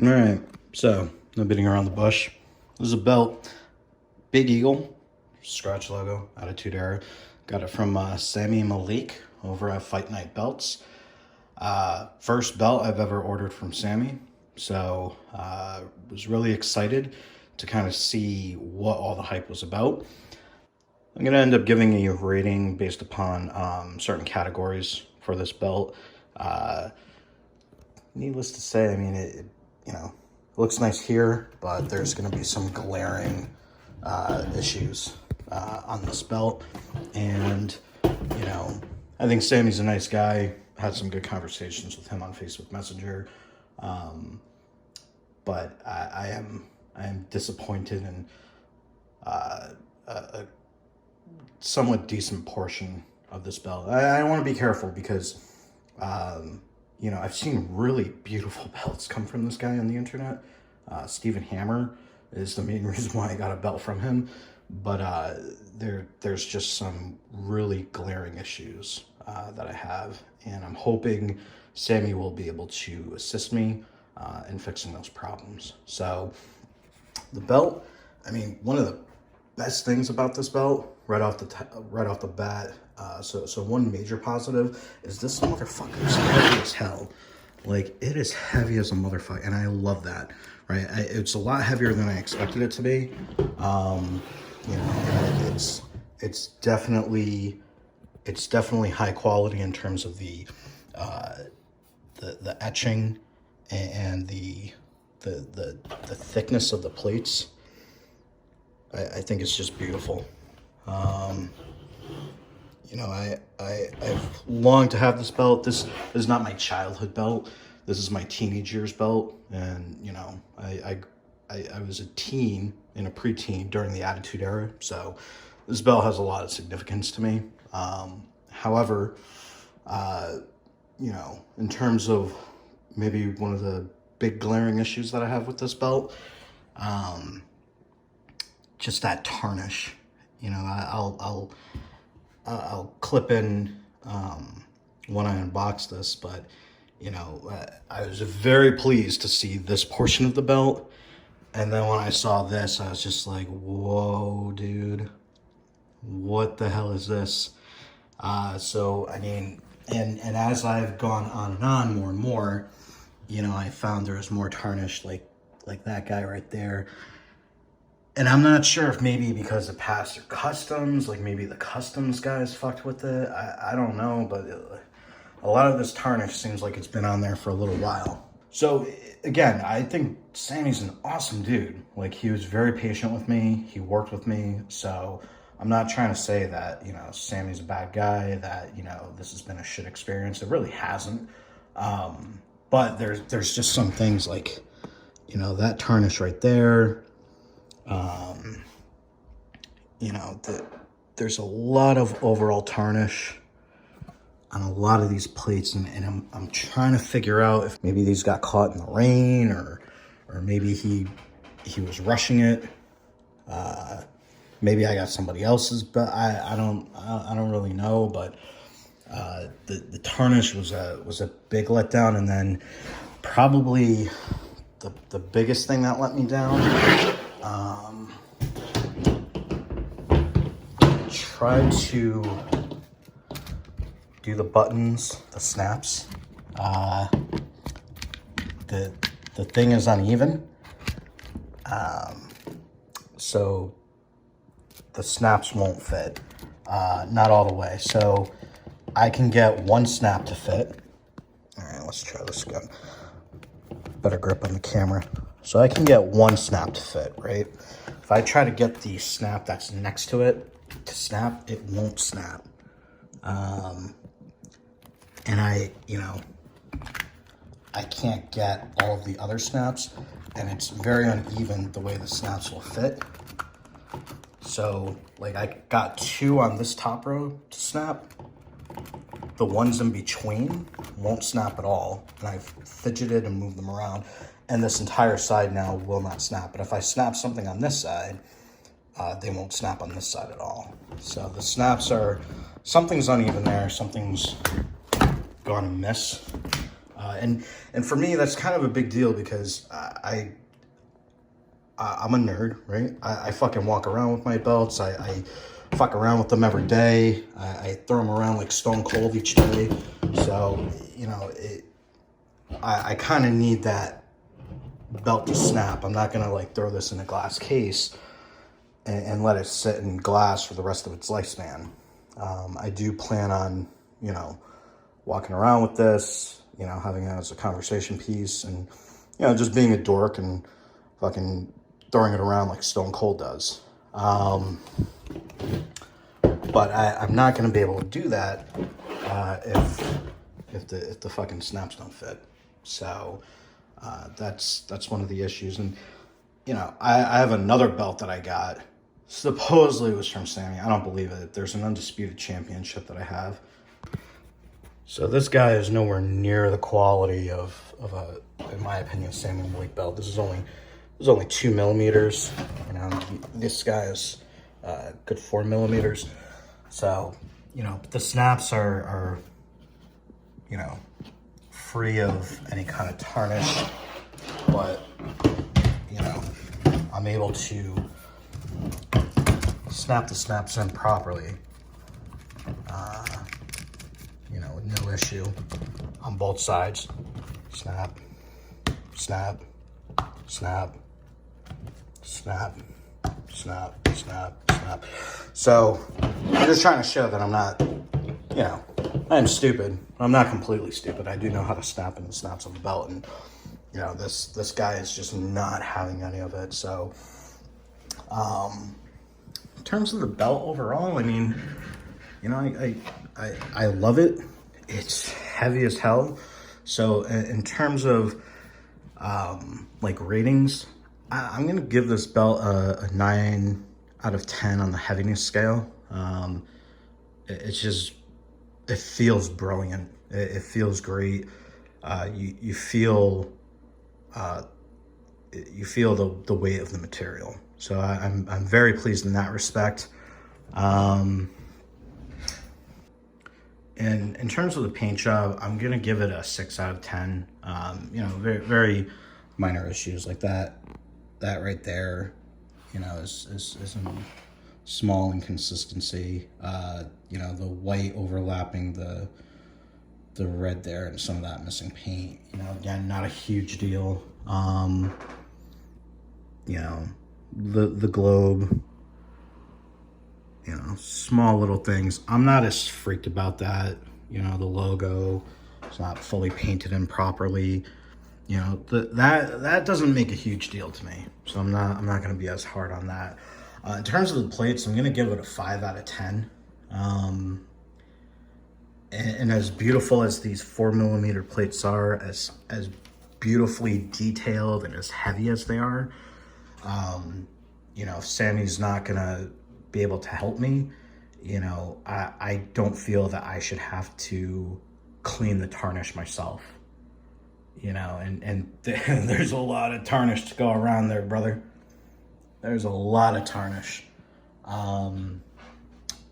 Alright, so no beating around the bush. This is a belt, Big Eagle, scratch logo, Attitude Era. Got it from Sami and Malik over at Fight Night Belts. First belt I've ever ordered from Sami, so was really excited to kind of see what all the hype was about. I'm going to end up giving a rating based upon certain categories for this belt. Needless to say, I mean, it looks nice here, but there's going to be some glaring issues on this belt. And, I think Sami's a nice guy. Had some good conversations with him on Facebook Messenger. But I am disappointed in a somewhat decent portion of this belt. I want to be careful because, I've seen really beautiful belts come from this guy on the internet. Steven Hammer is the main reason why I got a belt from him. But there's just some really glaring issues that I have. And I'm hoping Sami will be able to assist me in fixing those problems. So the belt, I mean, one of the best things about this belt right off the bat. So one major positive is this motherfucker is heavy as hell. Like, it is heavy as a motherfucker, and I love that. Right? It's a lot heavier than I expected it to be. It's definitely high quality in terms of the etching and the thickness of the plates. I think it's just beautiful. I've longed to have this belt. This is not my childhood belt. This is my teenage years belt. And, I was a teen and a preteen during the Attitude Era. So this belt has a lot of significance to me. However, in terms of maybe one of the big glaring issues that I have with this belt, just that tarnish. I'll clip in when I unbox this, but I was very pleased to see this portion of the belt, and then when I saw this, I was just like, whoa, dude, what the hell is this? So I mean, and as I've gone on and on more and more, I found there was more tarnish like that guy right there. And I'm not sure if maybe because it passed through customs, like maybe the customs guys fucked with it. I don't know, but a lot of this tarnish seems like it's been on there for a little while. So again, I think Sami's an awesome dude. Like, he was very patient with me. He worked with me. So I'm not trying to say that, Sami's a bad guy, that, this has been a shit experience. It really hasn't. But there's just some things like, that tarnish right there. There's a lot of overall tarnish on a lot of these plates, and I'm trying to figure out if maybe these got caught in the rain, or maybe he was rushing it. Maybe I got somebody else's, but I don't really know. But the tarnish was a big letdown, and then probably the biggest thing that let me down. Tried to do the buttons, the snaps. The thing is uneven, so the snaps won't fit, not all the way. So I can get one snap to fit. All right, let's try this again. Better grip on the camera. So I can get one snap to fit, right? If I try to get the snap that's next to it to snap, it won't snap. And I can't get all of the other snaps, and it's very uneven the way the snaps will fit. So, like, I got two on this top row to snap. The ones in between won't snap at all, and I've fidgeted and moved them around, and this entire side now will not snap. But if I snap something on this side, they won't snap on this side at all. So the snaps something's uneven there, something's gone amiss. And for me, that's kind of a big deal because I'm a nerd, right? I fucking walk around with my belts. I fuck around with them every day. I throw them around like stone cold each day. So, you know, I kind of need that belt to snap. I'm not going to like throw this in a glass case and let it sit in glass for the rest of its lifespan. I do plan on, you know, walking around with this, you know, having it as a conversation piece and, you know, just being a dork and fucking throwing it around like Stone Cold does. But I'm not going to be able to do that if the fucking snaps don't fit. So that's one of the issues. And, you know, I have another belt that I got. Supposedly it was from Sami. I don't believe it. There's an undisputed championship that I have. So this guy is nowhere near the quality of a, in my opinion, Sami weight belt. This is only 2 millimeters. You know, this guy is good 4 millimeters. So, you know, the snaps are you know, free of any kind of tarnish, but, you know, I'm able to snap the snaps in properly, you know, with no issue on both sides. Snap, snap, snap, snap, snap, snap, snap. So I'm just trying to show that I'm not, you know, I'm stupid. I'm not completely stupid. I do know how to snap in the snaps of a belt, and you know, this guy is just not having any of it. So in terms of the belt overall, I mean, you know, I love it. It's heavy as hell. So in terms of like ratings, I'm gonna give this belt a 9 out of 10 on the heaviness scale. It's just, it feels brilliant. It feels great. You feel the weight of the material. So I'm very pleased in that respect. And in terms of the paint job, I'm gonna give it a 6 out of 10. You know, very, very minor issues like that right there, you know, is a small inconsistency. You know, the white overlapping the red there and some of that missing paint, you know, again, not a huge deal. You know, the globe, you know, small little things. I'm not as freaked about that. You know, the logo is not fully painted in properly. You know, that doesn't make a huge deal to me. So I'm not going to be as hard on that. In terms of the plates, I'm going to give it a 5 out of 10. And as beautiful as these 4 millimeter plates are, as beautifully detailed and as heavy as they are, you know, if Sami's not going to be able to help me, you know, I don't feel that I should have to clean the tarnish myself. You know, and there's a lot of tarnish to go around there, brother. There's a lot of tarnish.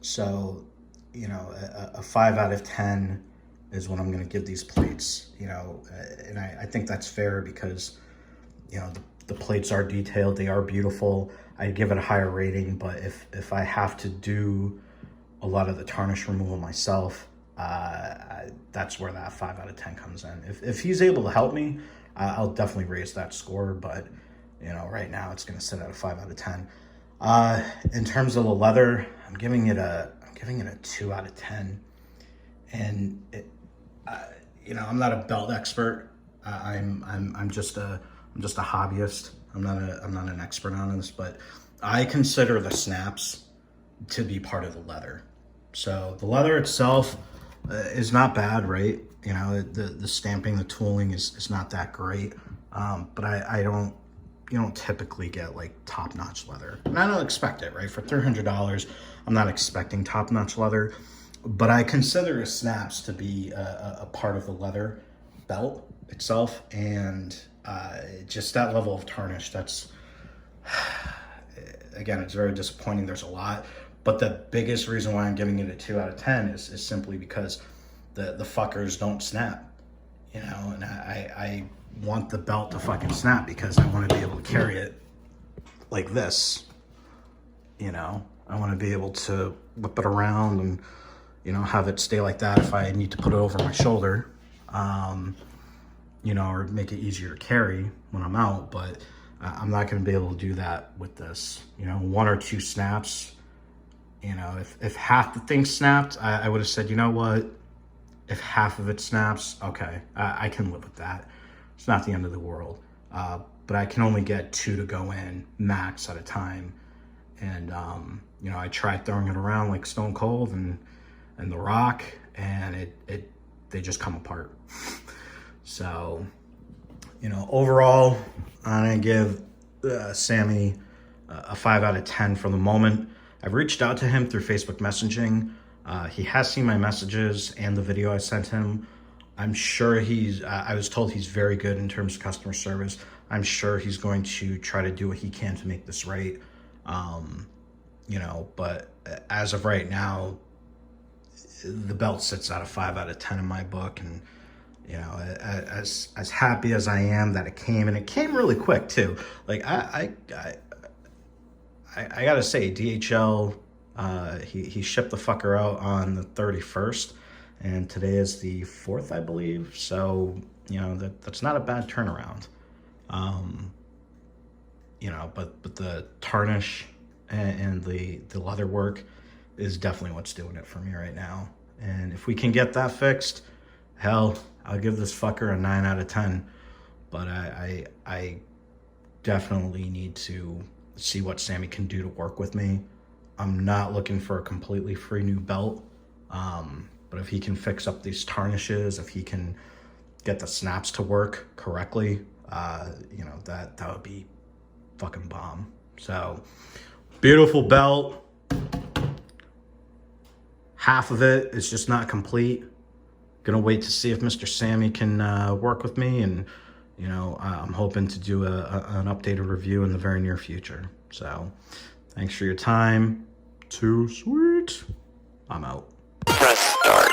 So, you know, a 5 out of 10 is what I'm going to give these plates, you know, and I think that's fair because, you know, the plates are detailed. They are beautiful. I'd give it a higher rating, but if I have to do a lot of the tarnish removal myself, that's where that 5 out of 10 comes in. If he's able to help me, I'll definitely raise that score, but you know, right now it's going to sit at a 5 out of 10. In terms of the leather, I'm giving it a 2 out of 10. And you know, I'm not a belt expert. I'm just a hobbyist. I'm not an expert on this, but I consider the snaps to be part of the leather. So the leather itself is not bad, right? You know, the stamping, the tooling is not that great. But you don't typically get like top-notch leather. And I don't expect it, right? For $300, I'm not expecting top-notch leather, but I consider the snaps to be a part of the leather belt itself. And just that level of tarnish, that's, again, it's very disappointing. There's a lot. But the biggest reason why I'm giving it a 2 out of 10 is simply because the fuckers don't snap. you know, and I want the belt to fucking snap because I want to be able to carry it like this, you know. I want to be able to whip it around and, you know, have it stay like that if I need to put it over my shoulder, you know, or make it easier to carry when I'm out. But I'm not going to be able to do that with this. You know, 1 or 2 snaps, you know, if half the thing snapped, I would have said, you know what, if half of it snaps, okay, I can live with that. It's not the end of the world. But I can only get 2 to go in max at a time. And, you know, I tried throwing it around like Stone Cold and The Rock, and they just come apart. So, you know, overall, I'm going to give Sami a 5 out of 10 for the moment. I've reached out to him through Facebook messaging. He has seen my messages and the video I sent him. I'm sure I was told he's very good in terms of customer service. I'm sure he's going to try to do what he can to make this right. You know, but as of right now, the belt sits at a 5 out of 10 in my book. And, you know, as happy as I am that it came, and it came really quick too. Like I gotta say, DHL, he shipped the fucker out on the 31st, and today is the 4th, I believe. So, you know, that's not a bad turnaround. You know, but the tarnish and the leather work is definitely what's doing it for me right now. And if we can get that fixed, hell, I'll give this fucker a 9 out of 10. But I definitely need to see what Sami can do to work with me. I'm not looking for a completely free new belt. But if he can fix up these tarnishes, if he can get the snaps to work correctly, you know, that would be fucking bomb. So, beautiful belt. Half of it is just not complete. Gonna wait to see if Mr. Sami can work with me, and, you know, I'm hoping to do an updated review in the very near future. So, thanks for your time. Too sweet. I'm out. Press start.